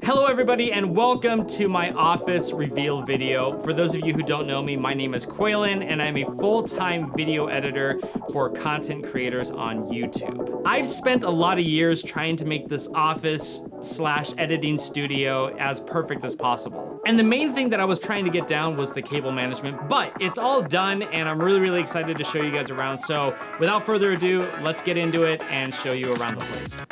Hello everybody and welcome to my office reveal video. For those of you who don't know me, my name is Quaylen and I'm a full-time video editor for content creators on YouTube. I've spent a lot of years trying to make this office / editing studio as perfect as possible. And the main thing that I was trying to get down was the cable management, but it's all done and I'm really excited to show you guys around. So without further ado, let's get into it and show you around the place.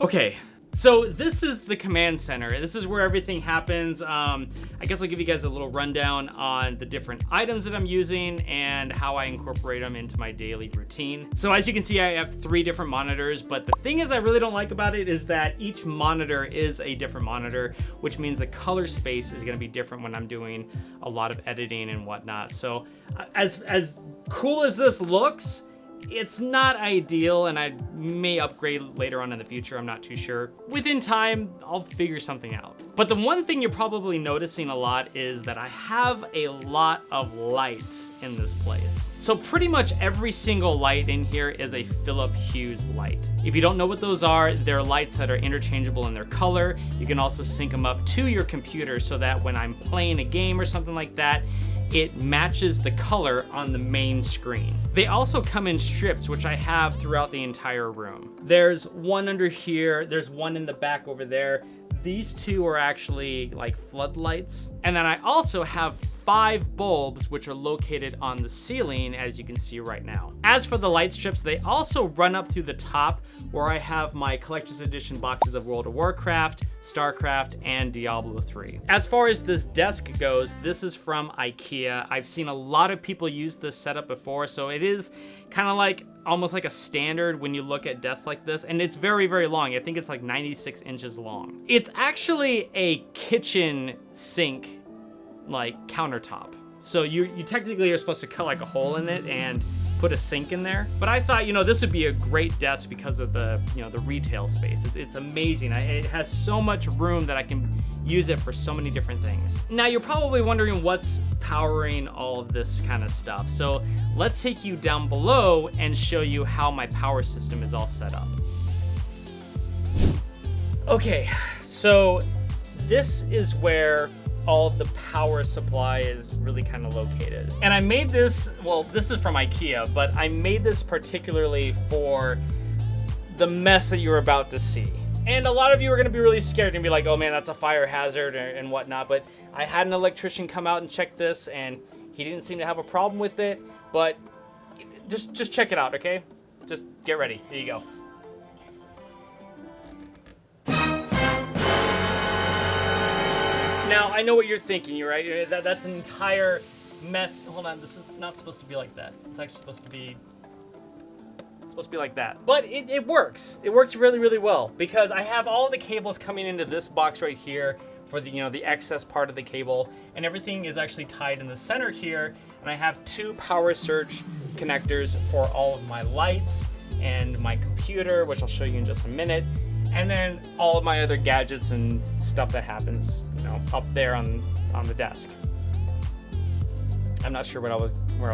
Okay, so this is the command center. This is where everything happens. I guess I'll give you guys a little rundown on the different items that I'm using and how I incorporate them into my daily routine. So as you can see, I have 3 different monitors, but the thing is I really don't like about it is that each monitor is a different monitor, which means the color space is gonna be different when I'm doing a lot of editing and whatnot. So as cool as this looks, it's not ideal, and I may upgrade later on in the future, I'm not too sure. Within time, I'll figure something out. But the one thing you're probably noticing a lot is that I have a lot of lights in this place. So pretty much every single light in here is a Phillip Hue light. If you don't know what those are, they're lights that are interchangeable in their color. You can also sync them up to your computer so that when I'm playing a game or something like that, it matches the color on the main screen. They also come in strips, which I have throughout the entire room. There's one under here, there's one in the back over there. These 2 are actually like floodlights. And then I also have 5 bulbs which are located on the ceiling, as you can see right now. As for the light strips, they also run up through the top where I have my collector's edition boxes of World of Warcraft, StarCraft, and Diablo 3. As far as this desk goes, this is from IKEA. I've seen a lot of people use this setup before, so it is kind of like almost like a standard when you look at desks like this, and it's very long. I think it's like 96 inches long. It's actually a kitchen sink like countertop. So you technically are supposed to cut like a hole in it and put a sink in there. But I thought, this would be a great desk because of the, the retail space. It's amazing. It has so much room that I can use it for so many different things. Now you're probably wondering what's powering all of this kind of stuff. So let's take you down below and show you how my power system is all set up. Okay, so this is where all of the power supply is really kind of located. And I made this, well, this is from IKEA, but I made this particularly for the mess that you're about to see. And a lot of you are gonna be really scared and be like, oh man, that's a fire hazard and whatnot. But I had an electrician come out and check this and he didn't seem to have a problem with it, but just check it out, okay? Just get ready, here you go. Now, I know what you're thinking, you're right. That's an entire mess. Hold on, this is not supposed to be like that. It's actually supposed to be like that. But it works. It works really well because I have all the cables coming into this box right here for the, the excess part of the cable, and everything is actually tied in the center here. And I have 2 power surge connectors for all of my lights and my computer, which I'll show you in just a minute. And then all of my other gadgets and stuff that happens, up there on the desk. I'm not sure where I was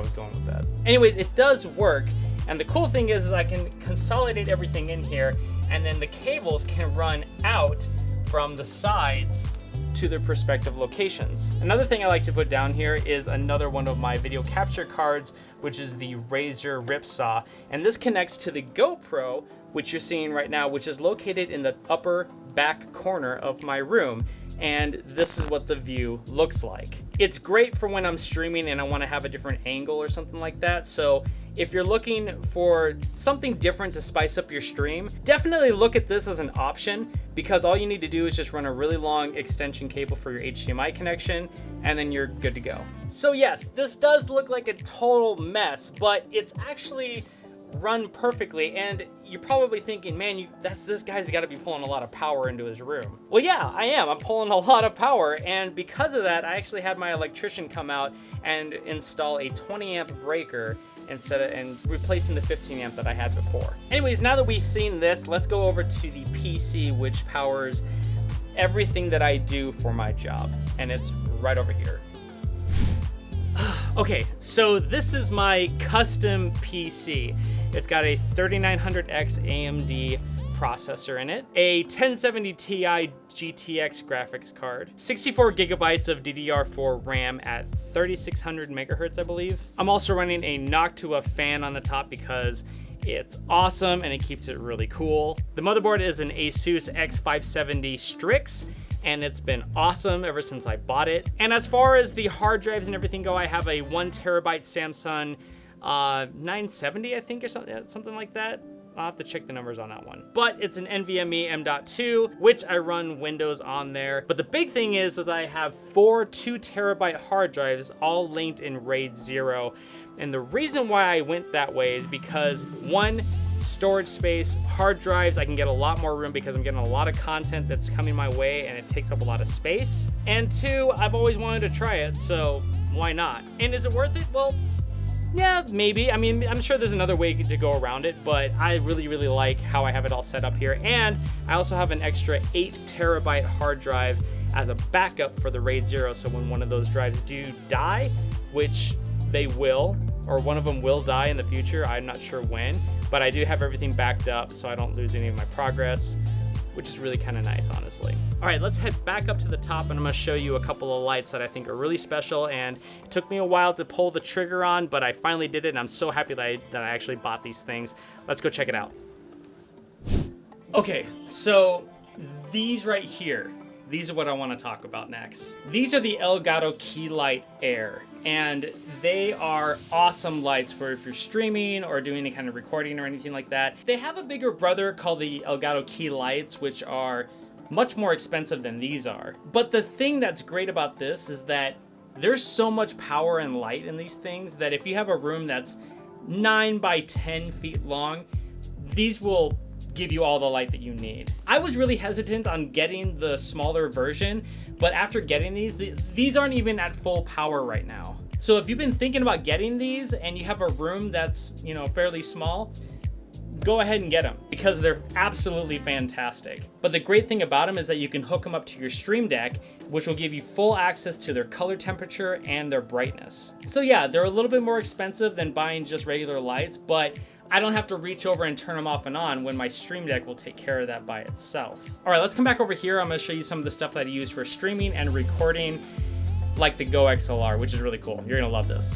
going with that. Anyways, it does work. And the cool thing is I can consolidate everything in here, and then the cables can run out from the sides to their respective locations. Another thing I like to put down here is another one of my video capture cards, which is the Razer Ripsaw. And this connects to the GoPro, which you're seeing right now, which is located in the upper back corner of my room. And this is what the view looks like. It's great for when I'm streaming and I want to have a different angle or something like that. So if you're looking for something different to spice up your stream, definitely look at this as an option, because all you need to do is just run a really long extension cable for your HDMI connection and then you're good to go. So yes, this does look like a total mess, but it's actually run perfectly. And you're probably thinking, man, this guy's got to be pulling a lot of power into his room. Well, yeah, I am. I'm pulling a lot of power, and because of that, I actually had my electrician come out and install a 20 amp breaker and replacing the 15 amp that I had before. Anyways, now that we've seen this, let's go over to the PC, which powers everything that I do for my job, and it's right over here. Okay, so this is my custom PC. It's got a 3900X AMD processor in it, a 1070 Ti GTX graphics card, 64 gigabytes of DDR4 RAM at 3600 megahertz, I believe. I'm also running a Noctua fan on the top because it's awesome and it keeps it really cool. The motherboard is an Asus X570 Strix, and it's been awesome ever since I bought it. And as far as the hard drives and everything go, I have a 1 terabyte Samsung 970, I think, or something like that. I'll have to check the numbers on that one. But it's an NVMe M.2, which I run Windows on there. But the big thing is that I have 4 2 terabyte hard drives all linked in RAID 0. And the reason why I went that way is because, one, storage space, hard drives, I can get a lot more room because I'm getting a lot of content that's coming my way and it takes up a lot of space. And two, I've always wanted to try it, so why not? And is it worth it? Well, yeah, maybe. I mean, I'm sure there's another way to go around it, but I really, really like how I have it all set up here. And I also have an extra 8 terabyte hard drive as a backup for the RAID 0, so when one of those drives do die, which they will, or one of them will die in the future, I'm not sure when, but I do have everything backed up so I don't lose any of my progress, which is really kind of nice, honestly. All right, let's head back up to the top and I'm gonna show you a couple of lights that I think are really special, and it took me a while to pull the trigger on, but I finally did it and I'm so happy that I actually bought these things. Let's go check it out. Okay, so these right here, these are what I want to talk about next. These are the Elgato Key Light Air, and they are awesome lights for if you're streaming or doing any kind of recording or anything like that. They have a bigger brother called the Elgato Key Lights, which are much more expensive than these are. But the thing that's great about this is that there's so much power and light in these things that if you have a room that's 9 by 10 feet long, these will give you all the light that you need. I was really hesitant on getting the smaller version, but after getting these aren't even at full power right now. So if you've been thinking about getting these and you have a room that's, you know, fairly small, go ahead and get them because they're absolutely fantastic. But the great thing about them is that you can hook them up to your Stream Deck, which will give you full access to their color temperature and their brightness. So yeah, they're a little bit more expensive than buying just regular lights, but I don't have to reach over and turn them off and on when my Stream Deck will take care of that by itself. All right, let's come back over here. I'm gonna show you some of the stuff that I use for streaming and recording, like the Go XLR, which is really cool. You're gonna love this.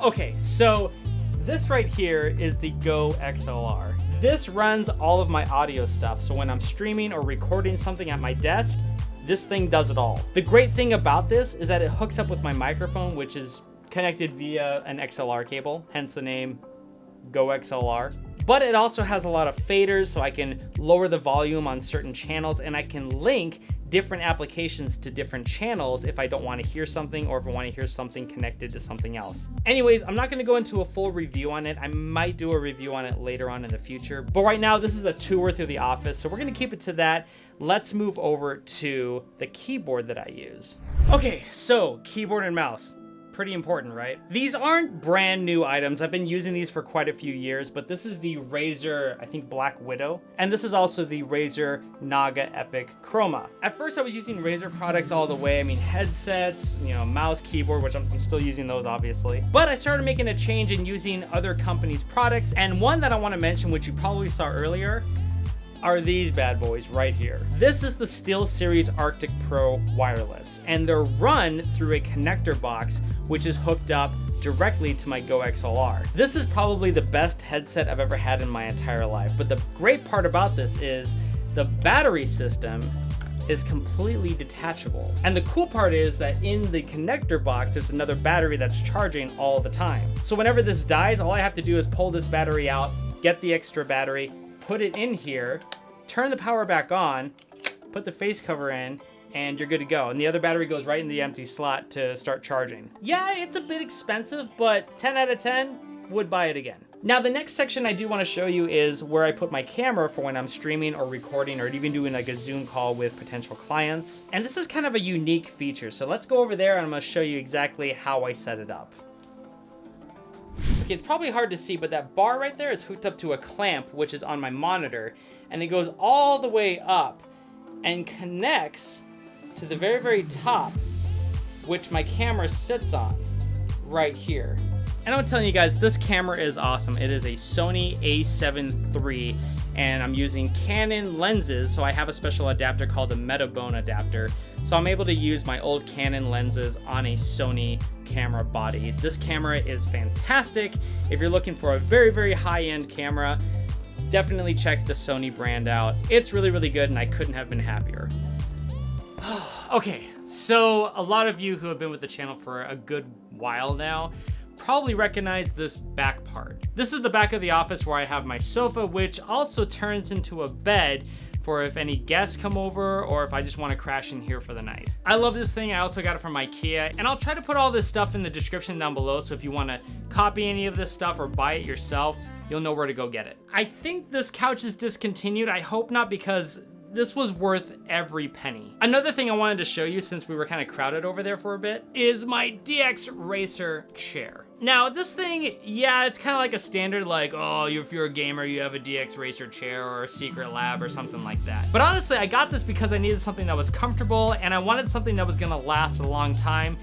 Okay, so this right here is the Go XLR. This runs all of my audio stuff. So when I'm streaming or recording something at my desk, this thing does it all. The great thing about this is that it hooks up with my microphone, which is connected via an XLR cable, hence the name Go XLR. But it also has a lot of faders, so I can lower the volume on certain channels, and I can link different applications to different channels if I don't want to hear something or if I want to hear something connected to something else. Anyways, I'm not going to go into a full review on it. I might do a review on it later on in the future, but right now this is a tour through the office, so we're going to keep it to that. Let's move over to the keyboard that I use. Okay, so keyboard and mouse. Pretty important, right? These aren't brand new items. I've been using these for quite a few years, but this is the Razer, I think, Black Widow. And this is also the Razer Naga Epic Chroma. At first I was using Razer products all the way. I mean, headsets, you know, mouse, keyboard, which I'm still using those obviously. But I started making a change in using other companies' products. And one that I want to mention, which you probably saw earlier, are these bad boys right here. This is the Steelseries Arctic Pro Wireless, and they're run through a connector box, which is hooked up directly to my Go XLR. This is probably the best headset I've ever had in my entire life, but the great part about this is the battery system is completely detachable. And the cool part is that in the connector box, there's another battery that's charging all the time. So whenever this dies, all I have to do is pull this battery out, get the extra battery, put it in here, turn the power back on, put the face cover in, and you're good to go. And the other battery goes right in the empty slot to start charging. Yeah, it's a bit expensive, but 10 out of 10, would buy it again. Now the next section I do want to show you is where I put my camera for when I'm streaming or recording or even doing like a Zoom call with potential clients. And this is kind of a unique feature. So let's go over there and I'm going to show you exactly how I set it up. Okay, it's probably hard to see, but that bar right there is hooked up to a clamp, which is on my monitor, and it goes all the way up and connects to the very, very top, which my camera sits on right here. And I'm telling you guys, this camera is awesome. It is a Sony a7 III, and I'm using Canon lenses, so I have a special adapter called the Metabone adapter. So I'm able to use my old Canon lenses on a Sony camera body. This camera is fantastic. If you're looking for a very, very high-end camera, definitely check the Sony brand out. It's really, really good, and I couldn't have been happier. Okay, so a lot of you who have been with the channel for a good while now probably recognize this back part. This is the back of the office where I have my sofa, which also turns into a bed for if any guests come over or if I just want to crash in here for the night. I love this thing. I also got it from IKEA, and I'll try to put all this stuff in the description down below, so if you want to copy any of this stuff or buy it yourself, you'll know where to go get it. I think this couch is discontinued. I hope not, because this was worth every penny. Another thing I wanted to show you, since we were kind of crowded over there for a bit, is my DX Racer chair. Now this thing, yeah, it's kind of like a standard, like, oh, if you're a gamer, you have a DX Racer chair or a Secret Lab or something like that. But honestly, I got this because I needed something that was comfortable and I wanted something that was gonna last a long time.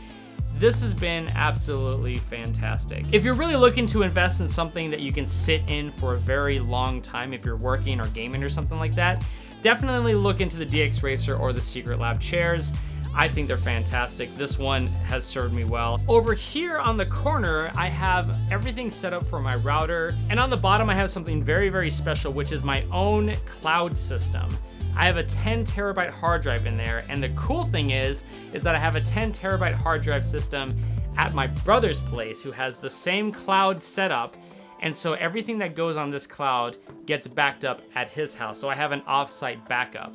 This has been absolutely fantastic. If you're really looking to invest in something that you can sit in for a very long time, if you're working or gaming or something like that, definitely look into the DX Racer or the Secret Lab chairs. I think they're fantastic. This one has served me well. Over here on the corner, I have everything set up for my router. And on the bottom, I have something very, very special, which is my own cloud system. I have a 10 terabyte hard drive in there. And the cool thing is that I have a 10 terabyte hard drive system at my brother's place, who has the same cloud setup. And so everything that goes on this cloud gets backed up at his house. So I have an off-site backup.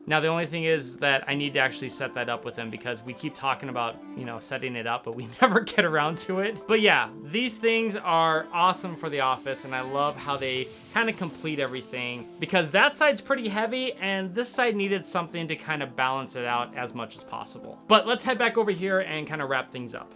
Now, the only thing is that I need to actually set that up with him, because we keep talking about, you know, setting it up, but we never get around to it. But yeah, these things are awesome for the office, and I love how they kind of complete everything, because that side's pretty heavy and this side needed something to kind of balance it out as much as possible. But let's head back over here and kind of wrap things up.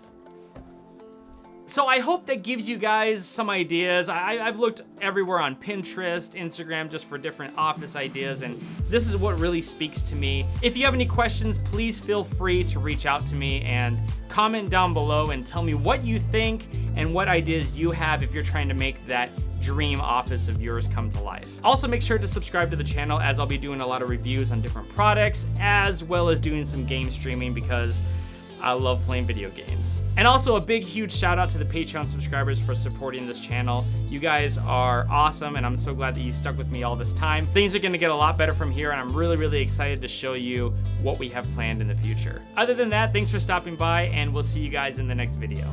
So I hope that gives you guys some ideas. I've looked everywhere on Pinterest, Instagram, just for different office ideas, and this is what really speaks to me. If you have any questions, please feel free to reach out to me and comment down below and tell me what you think and what ideas you have if you're trying to make that dream office of yours come to life. Also, make sure to subscribe to the channel, as I'll be doing a lot of reviews on different products, as well as doing some game streaming, because I love playing video games. And also a big, huge shout out to the Patreon subscribers for supporting this channel. You guys are awesome, and I'm so glad that you stuck with me all this time. Things are gonna get a lot better from here, and I'm really, really excited to show you what we have planned in the future. Other than that, thanks for stopping by, and we'll see you guys in the next video.